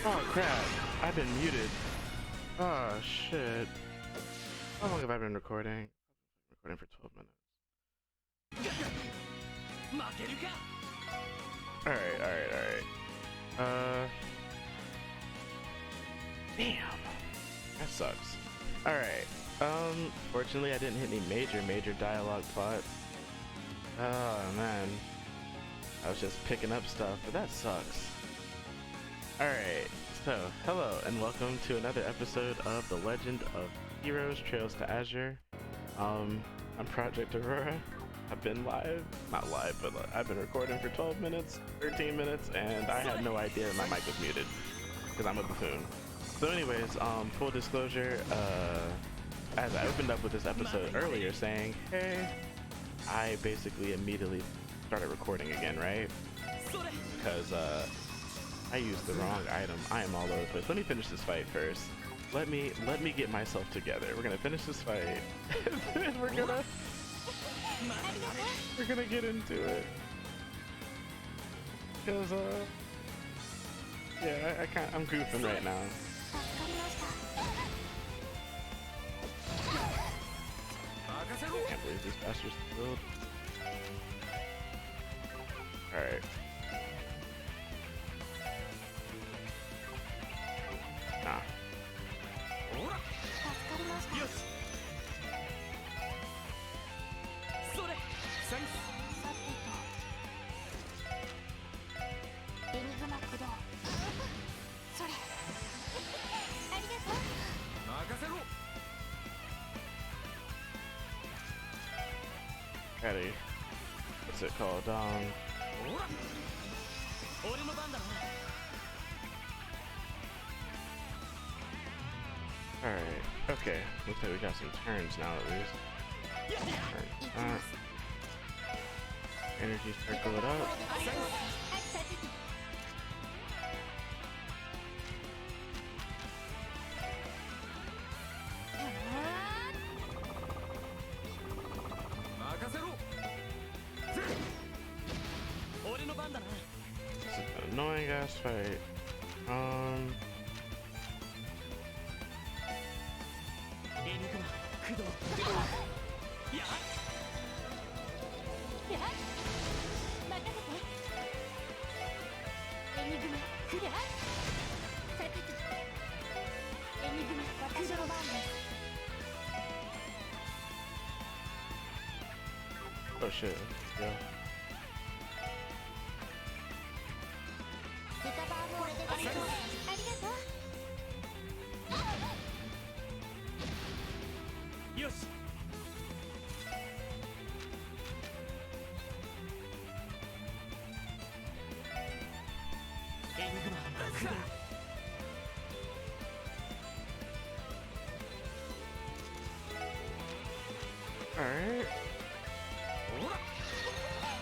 Oh crap, I've been muted. Oh shit. How long have I been recording? Recording for 12 minutes. Alright. Damn. That sucks. Alright. Fortunately I didn't hit any major dialogue plots. Oh man. I was just picking up stuff, but that sucks. Alright, so hello and welcome to another episode of The Legend of Heroes Trails to Azure. I'm Project Aurora. I've been not live, but I've been recording for 12 minutes, 13 minutes, and I had no idea my mic was muted, because I'm a buffoon. So anyways, full disclosure, as I opened up with this episode earlier saying, hey, I basically immediately started recording again, right? Because, I used the wrong item. I am all over the place. Let me finish this fight first. Let me get myself together. We're gonna finish this fight, and then we're gonna get into it. Cause yeah, I'm goofing right now. I can't believe this bastard's killed. All right. Nah. Ready. What's it called? Alright, okay. Looks like we got some turns now at least. energy circle it up. This is an annoying ass fight. Oh shit. Yeah. Alright.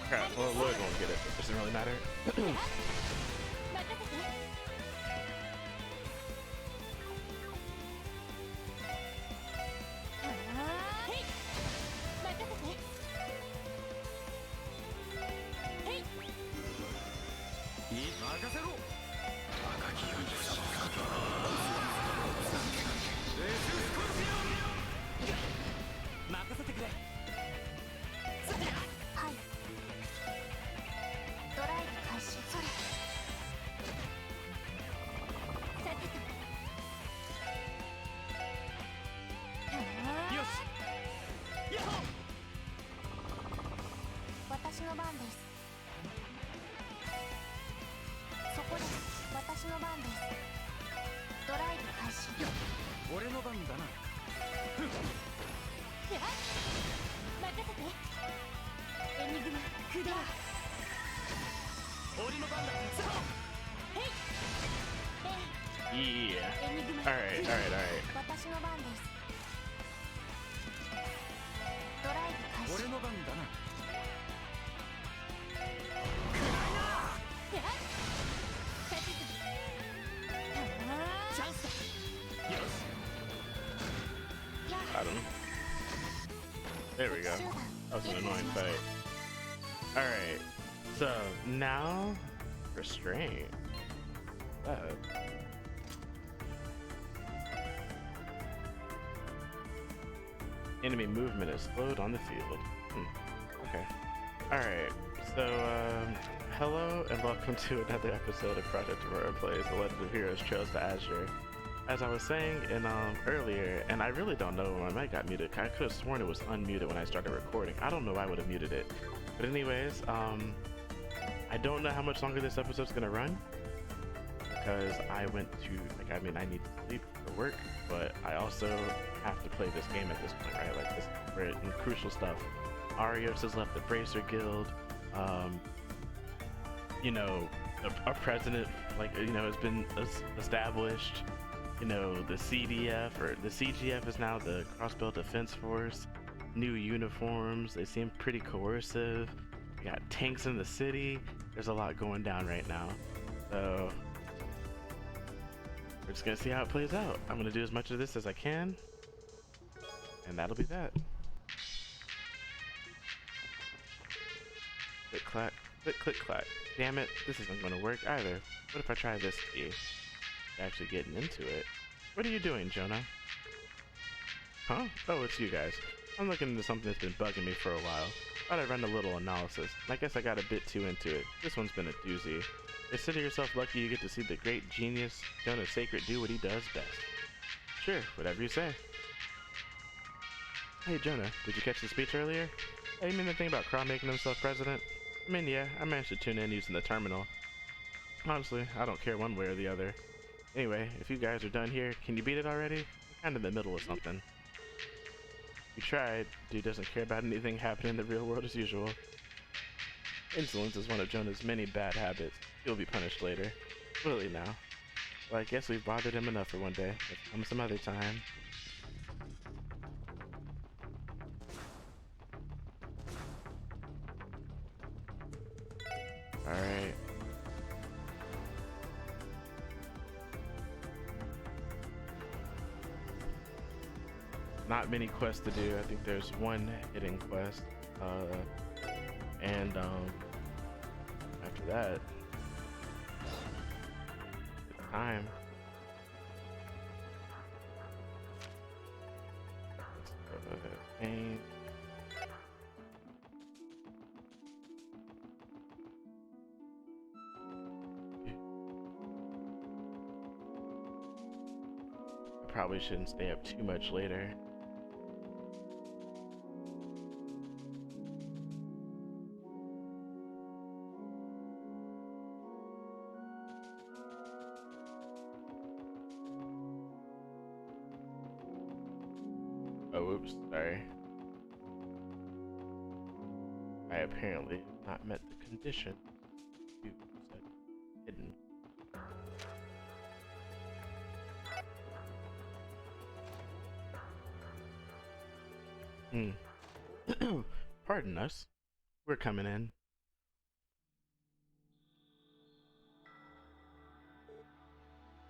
Crap, well Lloyd won't get it. It doesn't really matter. Yeah. Alright. Got him. There we go. That was an annoying fight. Alright. So now restraint. Enemy movement is slowed on the field. Okay. Alright. So hello and welcome to another episode of Project Aurora Plays The Legend of Heroes Trails to Azure. As I was saying in earlier, and I really don't know when my mic got muted. I could have sworn it was unmuted when I started recording. I don't know why I would have muted it. But anyways, I don't know how much longer this episode's gonna run because I went to I need to sleep for work, but I also have to play this game at this point, right? Like this is crucial stuff. Arios has left the Bracer Guild. You know, our president, has been established. You know, the CDF or the CGF is now the Crossbelt Defense Force. New uniforms. They seem pretty coercive. We got tanks in the city. There's a lot going down right now. So we're just gonna see how it plays out. I'm gonna do as much of this as I can, and that'll be that. Click clack, click click clack. Damn it, this isn't gonna work either. What if I try this key? Actually getting into it. What are you doing, Jonah? Huh? Oh, it's you guys. I'm looking into something that's been bugging me for a while. Thought I'd run a little analysis. I guess I got a bit too into it. This one's been a doozy. Consider yourself lucky you get to see the great genius Jonah Sacred do what he does best. Sure, whatever you say. Hey Jonah, did you catch the speech earlier? Hey, you mean the thing about Kron making himself president? I mean, yeah, I managed to tune in using the terminal. Honestly, I don't care one way or the other. Anyway, if you guys are done here, can you beat it already? I'm kind of in the middle of something. You tried. Dude doesn't care about anything happening in the real world as usual. Insolence is one of Jonah's many bad habits. He'll be punished later. Will he now? Well, I guess we've bothered him enough for one day. Let's come some other time. Alright. Not many quests to do. I think there's one hidden quest. And after that, it's time. And I probably shouldn't stay up too much later. Oh, oops, sorry. I apparently have not met the condition you said hidden. Pardon us. We're coming in.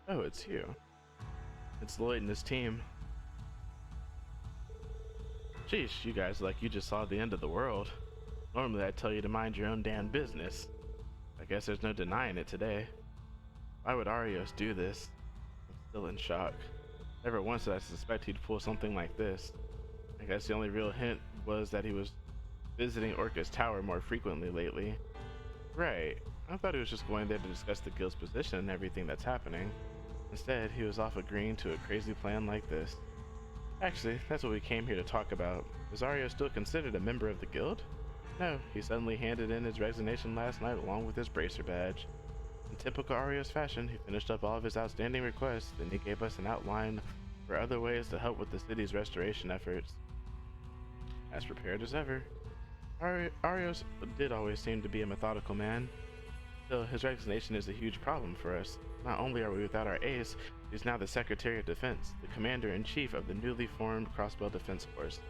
Oh, it's you. It's Lloyd and his team. Sheesh, you guys like you just saw the end of the world. Normally I'd tell you to mind your own damn business. I guess there's no denying it today. Why would Arios do this? I'm still in shock. Never once did I suspect he'd pull something like this. I guess the only real hint was that he was visiting Orca's tower more frequently lately. Right. I thought he was just going there to discuss the guild's position and everything that's happening. Instead, he was off agreeing to a crazy plan like this. Actually, that's what we came here to talk about. Is Ario still considered a member of the guild? No, he suddenly handed in his resignation last night along with his bracer badge. In typical Ario's fashion, he finished up all of his outstanding requests, then he gave us an outline for other ways to help with the city's restoration efforts. As prepared as ever. Arios did always seem to be a methodical man. Still, his resignation is a huge problem for us. Not only are we without our ace, he's now the Secretary of Defense, the Commander-in-Chief of the newly formed Crossbow Defense Force.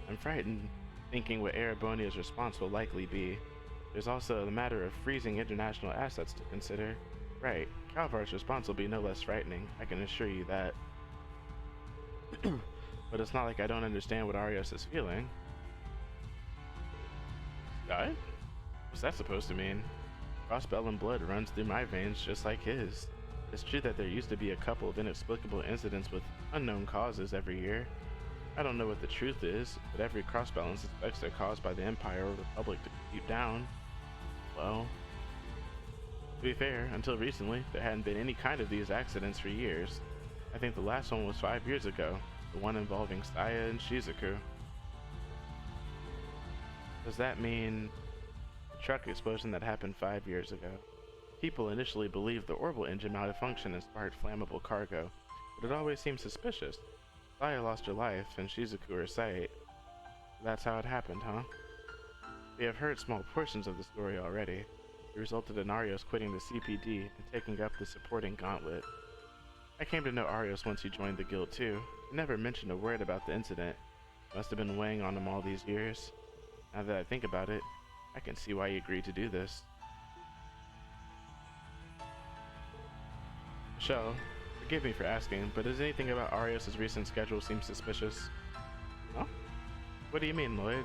I'm frightened, thinking what Erebonia's response will likely be. There's also the matter of freezing international assets to consider. Right, Calvar's response will be no less frightening, I can assure you that. But it's not like I don't understand what Arios is feeling. Died? What's that supposed to mean? Crossbell and blood runs through my veins just like his. It's true that there used to be a couple of inexplicable incidents with unknown causes every year. I don't know what the truth is, but every crossbalance suspects they're caused by the Empire or Republic deep down. Well, to be fair, until recently, there hadn't been any kind of these accidents for years. I think the last one was 5 years ago, the one involving Saya and Shizuku. Does that mean the truck explosion that happened 5 years ago? People initially believed the orbital engine malfunctioned and sparked flammable cargo, but it always seemed suspicious. Saya lost her life and Shizuku her sight. That's how it happened, huh? We have heard small portions of the story already. It resulted in Arios quitting the CPD and taking up the supporting gauntlet. I came to know Arios once he joined the guild too. He never mentioned a word about the incident. It must have been weighing on him all these years. Now that I think about it, I can see why he agreed to do this. Michelle, forgive me for asking, but does anything about Arios' recent schedule seem suspicious? Huh? What do you mean, Lloyd?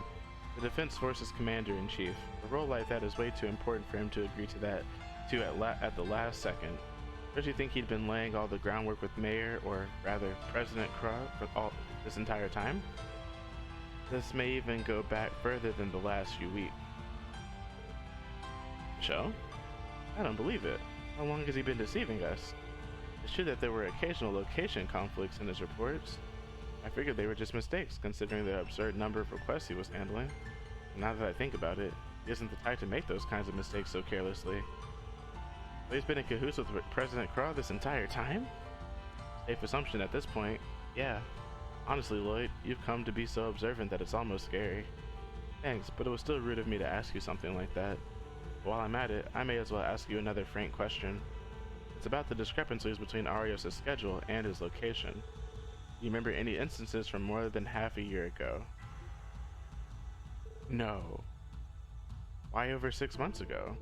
The Defense Forces Commander-in-Chief. A role like that is way too important for him to agree to that at the last second. Don't you think he'd been laying all the groundwork with Mayor, or rather President Krug, for all this entire time? This may even go back further than the last few weeks. Michelle? I don't believe it. How long has he been deceiving us? It's true that there were occasional location conflicts in his reports. I figured they were just mistakes, considering the absurd number of requests he was handling. And now that I think about it, he isn't the type to make those kinds of mistakes so carelessly. But he's been in cahoots with President Krug this entire time? Safe assumption at this point, yeah. Honestly, Lloyd, you've come to be so observant that it's almost scary. Thanks, but it was still rude of me to ask you something like that. While I'm at it, I may as well ask you another frank question. It's about the discrepancies between Arios' schedule and his location. Do you remember any instances from more than half a year ago? No. Why over 6 months ago?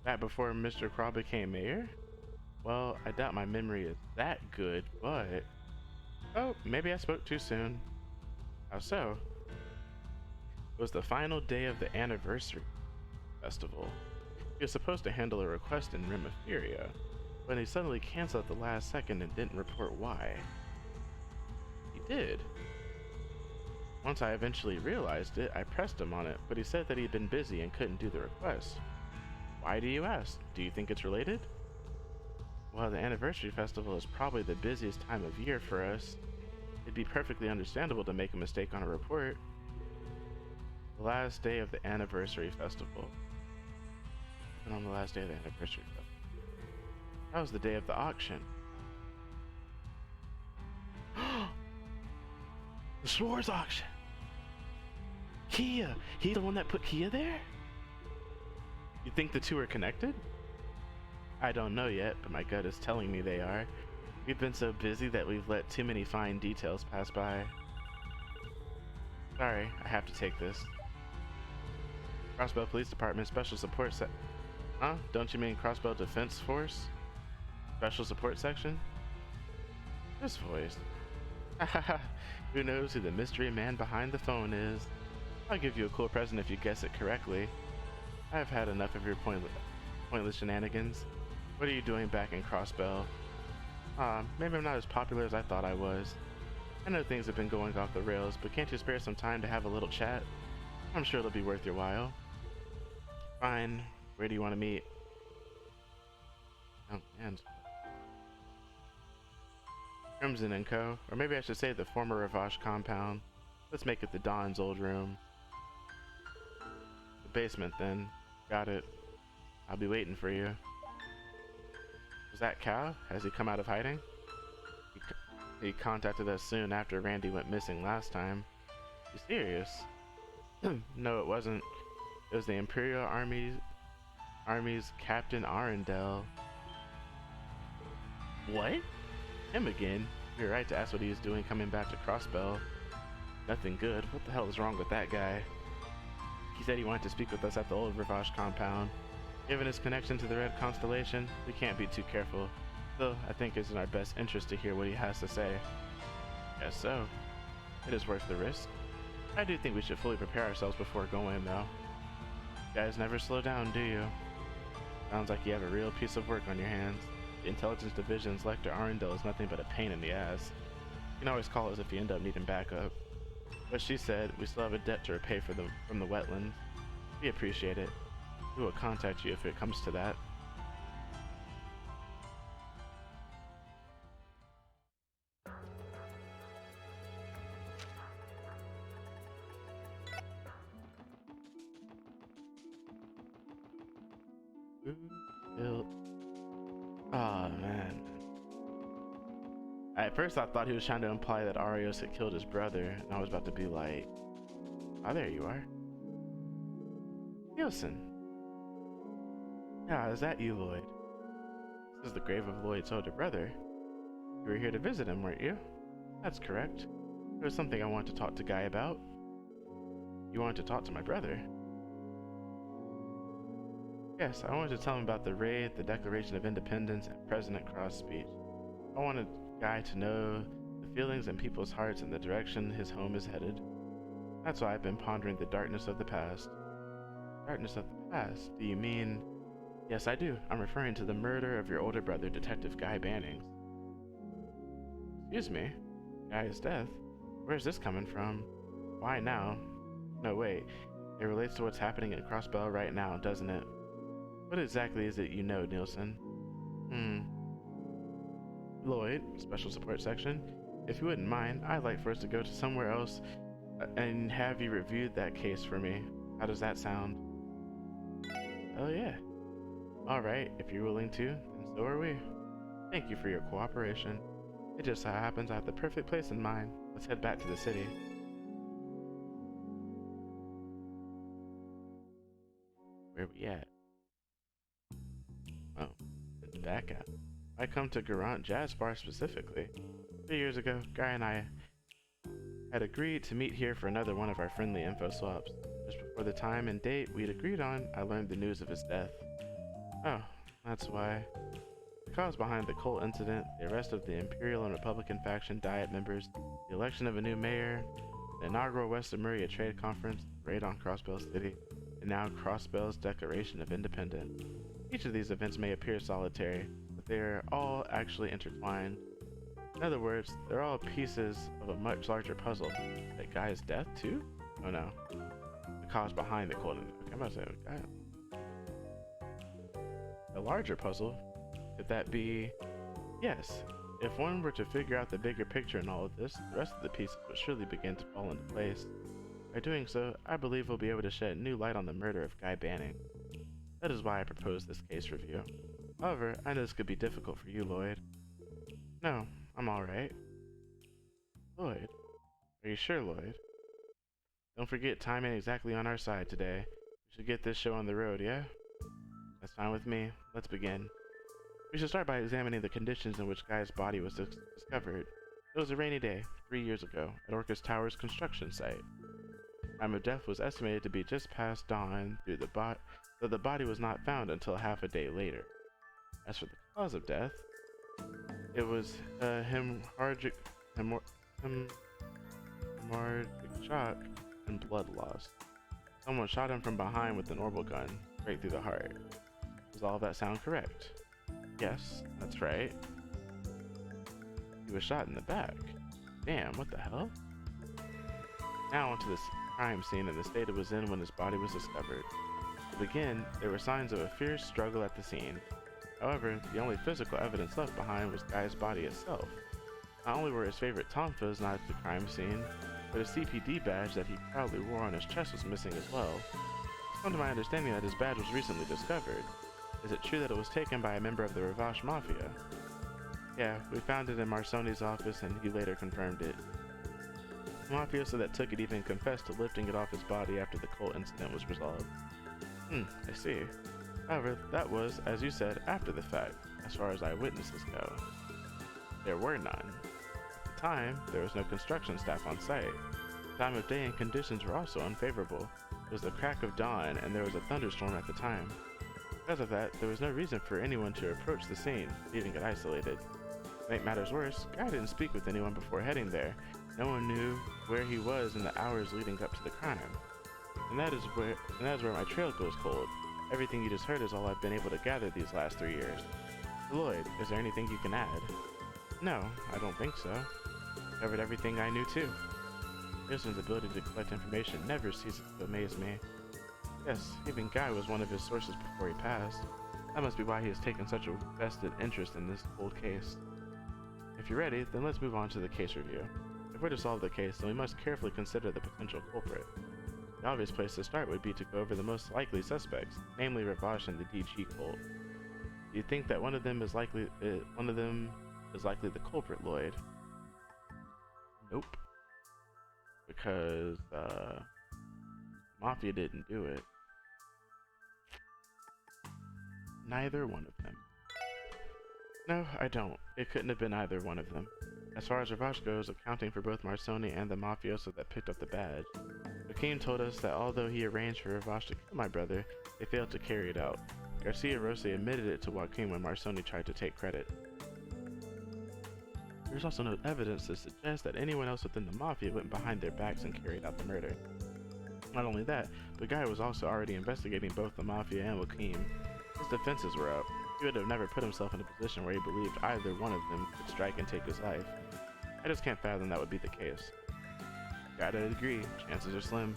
That before Mr. Crawl became mayor? Well, I doubt my memory is that good, but... Oh, maybe I spoke too soon. How so? It was the final day of the anniversary festival. He was supposed to handle a request in Remiferia, but he suddenly canceled at the last second and didn't report why. He did. Once I eventually realized it, I pressed him on it, but he said that he'd been busy and couldn't do the request. Why do you ask? Do you think it's related? Well, the anniversary festival is probably the busiest time of year for us. It'd be perfectly understandable to make a mistake on a report. The last day of the anniversary festival. And on the last day of the anniversary festival. That was the day of the auction. The S'mores auction! Kia! He's the one that put Kia there? You think the two are connected? I don't know yet, but my gut is telling me they are. We've been so busy that we've let too many fine details pass by. Sorry, I have to take this. Crossbell Police Department Special Support Huh? Don't you mean Crossbell Defense Force? Special Support Section? This voice. Hahaha, who knows who the mystery man behind the phone is? I'll give you a cool present if you guess it correctly. I've had enough of your pointless shenanigans. What are you doing back in Crossbell? Maybe I'm not as popular as I thought I was. I know things have been going off the rails, but can't you spare some time to have a little chat? I'm sure it'll be worth your while. Fine. Where do you want to meet? Oh, man. Crimson and Co. Or maybe I should say the former Ravache compound. Let's make it the Don's old room. The basement, then. Got it. I'll be waiting for you. Was that Cal? Has he come out of hiding? He contacted us soon after Randy went missing last time. You serious? No, it wasn't. It was the Imperial Army's Captain Arundel. What? Him again? You're right to ask what he was doing coming back to Crossbell. Nothing good. What the hell is wrong with that guy? He said he wanted to speak with us at the old Ravache compound. Given his connection to the Red Constellation, we can't be too careful. Though, I think it's in our best interest to hear what he has to say. Guess so. It is worth the risk. I do think we should fully prepare ourselves before going, though. You guys never slow down, do you? Sounds like you have a real piece of work on your hands. The Intelligence Division's Lecter Arundel is nothing but a pain in the ass. You can always call us if you end up needing backup. But she said we still have a debt to repay from the wetlands. We appreciate it. We will contact you if it comes to that. Oh man. At first I thought he was trying to imply that Arios had killed his brother, and I was about to be like, oh, there you are. Nielsen. Yeah, is that you, Lloyd? This is the grave of Lloyd's older brother. You were here to visit him, weren't you? That's correct. There was something I wanted to talk to Guy about. You wanted to talk to my brother? Yes, I wanted to tell him about the raid, the Declaration of Independence, and President Cross' speech. I wanted Guy to know the feelings in people's hearts and the direction his home is headed. That's why I've been pondering the darkness of the past. Darkness of the past? Do you mean... Yes, I do. I'm referring to the murder of your older brother, Detective Guy Bannings. Excuse me? Guy's death? Where's this coming from? Why now? No, wait. It relates to what's happening in Crossbell right now, doesn't it? What exactly is it you know, Nielsen? Lloyd, Special Support Section. If you wouldn't mind, I'd like for us to go to somewhere else and have you reviewed that case for me. How does that sound? Oh yeah. Alright, if you're willing to, then so are we. Thank you for your cooperation. It just so happens I have the perfect place in mind. Let's head back to the city. Where we at? Oh, it's back at. I come to Garant Jazz Bar specifically. 3 years ago, Guy and I had agreed to meet here for another one of our friendly info swaps. Just before the time and date we'd agreed on, I learned the news of his death. Oh, that's why. The cause behind the cult incident, the arrest of the Imperial and Republican faction Diet members, the election of a new mayor, the inaugural West Lemuria Trade Conference, raid on Crossbell City, and now Crossbell's Declaration of Independence. Each of these events may appear solitary, but they are all actually intertwined. In other words, they're all pieces of a much larger puzzle. That guy's death too? Oh no. The cause behind the cult. Okay, I'm about to say, guy. The larger puzzle? Could that be? Yes. If one were to figure out the bigger picture in all of this, the rest of the pieces would surely begin to fall into place. By doing so, I believe we'll be able to shed new light on the murder of Guy Banning. That is why I proposed this case review. However, I know this could be difficult for you, Lloyd. No, I'm alright. Lloyd? Are you sure, Lloyd? Don't forget timing exactly on our side today. We should get this show on the road, yeah? That's fine with me. Let's begin. We should start by examining the conditions in which Guy's body was discovered. It was a rainy day, 3 years ago, at Orcus Tower's construction site. Time of death was estimated to be just past dawn, though the body was not found until half a day later. As for the cause of death, it was hemorrhagic shock and blood loss. Someone shot him from behind with an orbital gun, straight through the heart. Does all of that sound correct? Yes, that's right. He was shot in the back. Damn, what the hell? Now onto this crime scene and the state it was in when his body was discovered. To begin, there were signs of a fierce struggle at the scene. However, the only physical evidence left behind was Guy's body itself. Not only were his favorite tonfas not at the crime scene, but his CPD badge that he proudly wore on his chest was missing as well. It's come to my understanding that his badge was recently discovered. Is it true that it was taken by a member of the Ravache Mafia? Yeah, we found it in Marsoni's office and he later confirmed it. The mafioso that took it even confessed to lifting it off his body after the cult incident was resolved. I see. However, that was, as you said, after the fact, as far as eyewitnesses go. There were none. At the time, there was no construction staff on site. The time of day and conditions were also unfavorable. It was the crack of dawn and there was a thunderstorm at the time. Because of that, there was no reason for anyone to approach the scene, leaving it isolated. To make matters worse, Guy didn't speak with anyone before heading there. No one knew where he was in the hours leading up to the crime. And that is where my trail goes cold. Everything you just heard is all I've been able to gather these last 3 years. Lloyd, is there anything you can add? No, I don't think so. Covered everything I knew too. Nielsen's ability to collect information never ceases to amaze me. Yes, even Guy was one of his sources before he passed. That must be why he has taken such a vested interest in this cold case. If you're ready, then let's move on to the case review. If we're to solve the case, then we must carefully consider the potential culprit. The obvious place to start would be to go over the most likely suspects, namely Ravache and the DG cult. Do you think that one of them is likely the culprit, Lloyd? Nope. Because Mafia didn't do it. Neither one of them. No, I don't. It couldn't have been either one of them. As far as Ravache goes, accounting for both Marsoni and the mafioso that picked up the badge, Joaquin told us that although he arranged for Ravache to kill my brother, they failed to carry it out. Garcia Rossi admitted it to Joaquin when Marsoni tried to take credit. There's also no evidence to suggest that anyone else within the Mafia went behind their backs and carried out the murder. Not only that, the guy was also already investigating both the Mafia and Joaquin. His defenses were up. He would have never put himself in a position where he believed either one of them could strike and take his life. I just can't fathom that would be the case. Gotta agree, chances are slim.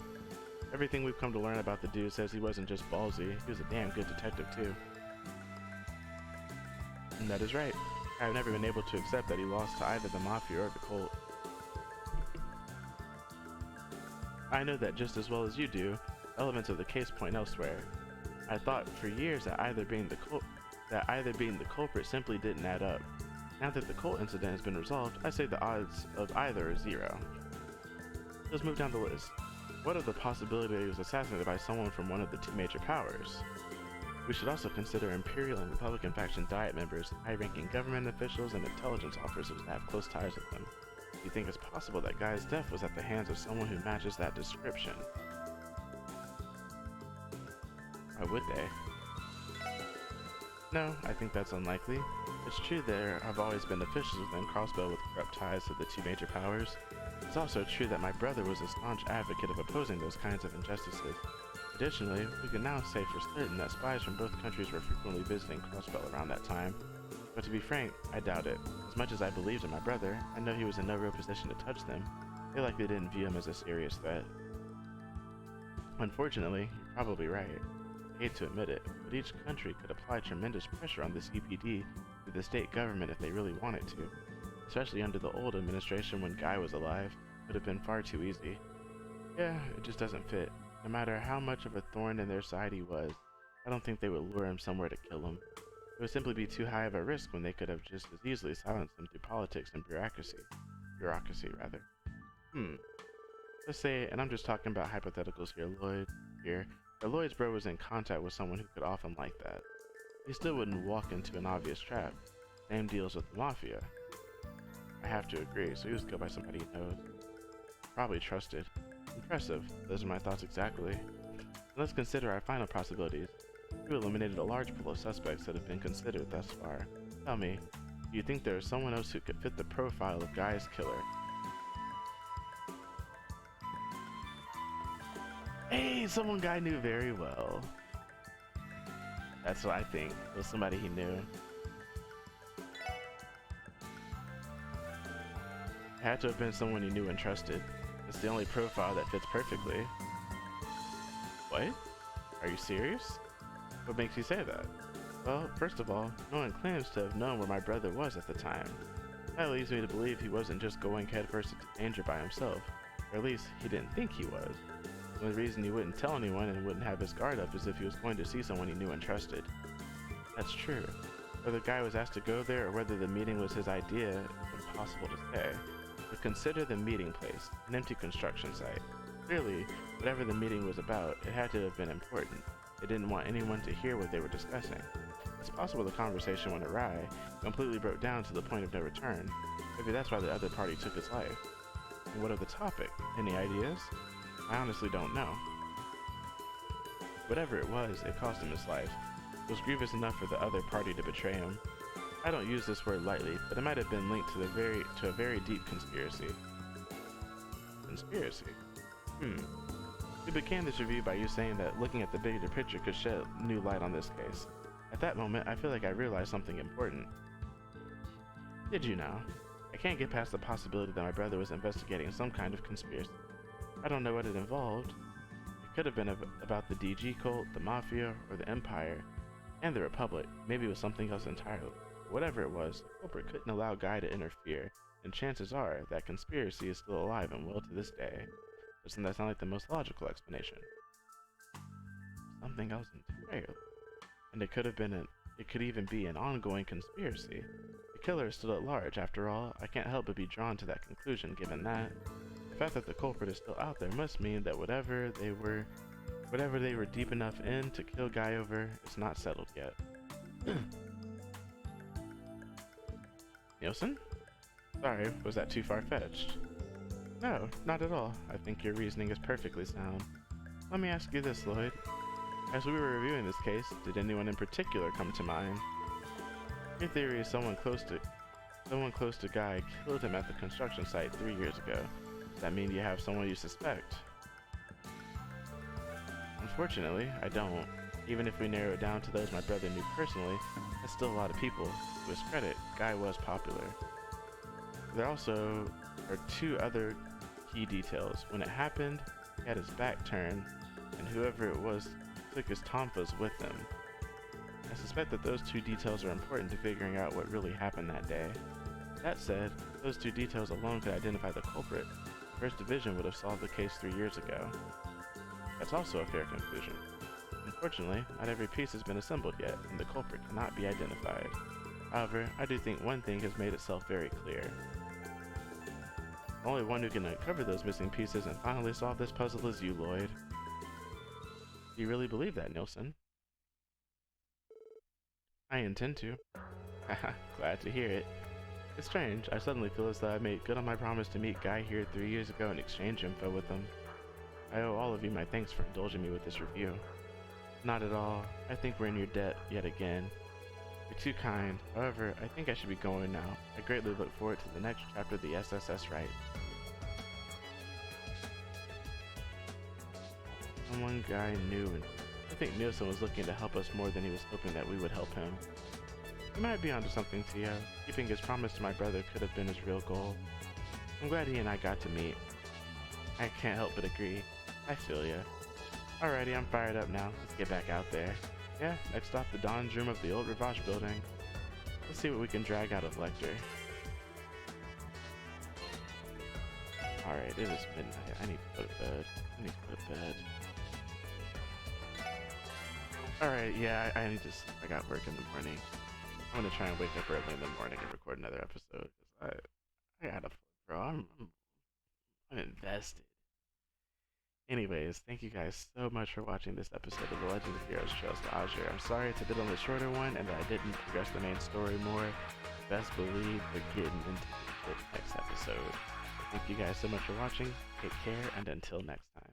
Everything we've come to learn about the dude says he wasn't just ballsy, he was a damn good detective too. And that is right. I've never been able to accept that he lost to either the Mafia or the cult. I know that just as well as you do, elements of the case point elsewhere. I thought for years that either being the culprit simply didn't add up. Now that the cult incident has been resolved, I say the odds of either are 0. Let's move down the list. What of the possibility that he was assassinated by someone from one of the two major powers? We should also consider Imperial and Republican faction Diet members, high-ranking government officials, and intelligence officers that have close ties with them. Do you think it's possible that Guy's death was at the hands of someone who matches that description? Why would they? No, I think that's unlikely. It's true there have always been officials within Crossbow with corrupt ties to the two major powers. It's also true that my brother was a staunch advocate of opposing those kinds of injustices. Additionally, we can now say for certain that spies from both countries were frequently visiting Crossbow around that time. But to be frank, I doubt it. As much as I believed in my brother, I know he was in no real position to touch them. They likely didn't view him as a serious threat. Unfortunately, you're probably right. I hate to admit it, but each country could apply tremendous pressure on this EPD to the state government if they really wanted to. Especially under the old administration when Guy was alive, it would have been far too easy. Yeah, it just doesn't fit. No matter how much of a thorn in their side he was, I don't think they would lure him somewhere to kill him. It would simply be too high of a risk when they could have just as easily silenced him through politics and bureaucracy. Bureaucracy, rather. Let's say, and I'm just talking about hypotheticals here, that Lloyd's bro was in contact with someone who could off him like that. He still wouldn't walk into an obvious trap. Same deals with the Mafia. I have to agree, so he was killed by somebody he knows. Probably trusted. Impressive. Those are my thoughts exactly. Let's consider our final possibilities. You eliminated a large pool of suspects that have been considered thus far. Tell me, do you think there is someone else who could fit the profile of Guy's killer? Hey, someone Guy knew very well. That's what I think. It was somebody he knew. It had to have been someone he knew and trusted. It's the only profile that fits perfectly. What? Are you serious? What makes you say that? Well, first of all, no one claims to have known where my brother was at the time. That leads me to believe he wasn't just going headfirst into danger by himself. Or at least, he didn't think he was. The only reason he wouldn't tell anyone and wouldn't have his guard up is if he was going to see someone he knew and trusted. That's true. Whether the guy was asked to go there or whether the meeting was his idea is impossible to say. But consider the meeting place, an empty construction site. Clearly, whatever the meeting was about, it had to have been important. They didn't want anyone to hear what they were discussing. It's possible the conversation went awry, completely broke down to the point of no return. Maybe that's why the other party took his life. And what of the topic? Any ideas? I honestly don't know. Whatever it was, it cost him his life. It was grievous enough for the other party to betray him. I don't use this word lightly, but it might have been linked to a very deep conspiracy. Conspiracy? We began this review by you saying that looking at the bigger picture could shed new light on this case. At that moment, I feel like I realized something important. Did you now? I can't get past the possibility that my brother was investigating some kind of conspiracy. I don't know what it involved. It could have been about the DG cult, the Mafia, or the Empire, and the Republic. Maybe it was something else entirely. Whatever it was, the culprit couldn't allow Guy to interfere, and chances are that conspiracy is still alive and well to this day. Doesn't that sound like the most logical explanation? Something else entirely. And it could even be an ongoing conspiracy. The killer is still at large, after all. I can't help but be drawn to that conclusion, given that the fact that the culprit is still out there must mean that whatever they were deep enough in to kill Guy over is not settled yet. Nielsen? Sorry, was that too far-fetched? No, not at all. I think your reasoning is perfectly sound. Let me ask you this, Lloyd. As we were reviewing this case, did anyone in particular come to mind? Your theory is someone close to Guy killed him at the construction site 3 years ago. Does that mean you have someone you suspect? Unfortunately, I don't. Even if we narrow it down to those my brother knew personally, that's still a lot of people. To his credit, Guy was popular. There also are two other key details. When it happened, he had his back turned, and whoever it was took his tonfas with him. I suspect that those two details are important to figuring out what really happened that day. That said, if those two details alone could identify the culprit, the First Division would have solved the case 3 years ago. That's also a fair conclusion. Unfortunately, not every piece has been assembled yet, and the culprit cannot be identified. However, I do think one thing has made itself very clear. The only one who can uncover those missing pieces and finally solve this puzzle is you, Lloyd. Do you really believe that, Nielsen? I intend to. Haha, glad to hear it. It's strange, I suddenly feel as though I made good on my promise to meet Guy here 3 years ago and exchange info with him. I owe all of you my thanks for indulging me with this review. Not at all. I think we're in your debt yet again. You're too kind. However, I think I should be going now. I greatly look forward to the next chapter of the SSS Right. Someone guy knew, and I think Nielsen was looking to help us more than he was hoping that we would help him. He might be onto something, Tia. Keeping his promise to my brother could have been his real goal. I'm glad he and I got to meet. I can't help but agree. I feel ya. Alrighty, I'm fired up now. Let's get back out there. Yeah, next stop the Don's room of the old Rivage building. Let's see what we can drag out of Lecter. Alright, it is midnight. I need to go to bed. Alright, yeah, I need to sleep. I got work in the morning. I'm gonna try and wake up early in the morning and record another episode. Cause I gotta, bro, I'm invested. Anyways, thank you guys so much for watching this episode of The Legend of Heroes Trails to Azure. I'm sorry it's a bit on the shorter one and that I didn't progress the main story more. Best believe we're getting into the next episode. Thank you guys so much for watching. Take care and until next time.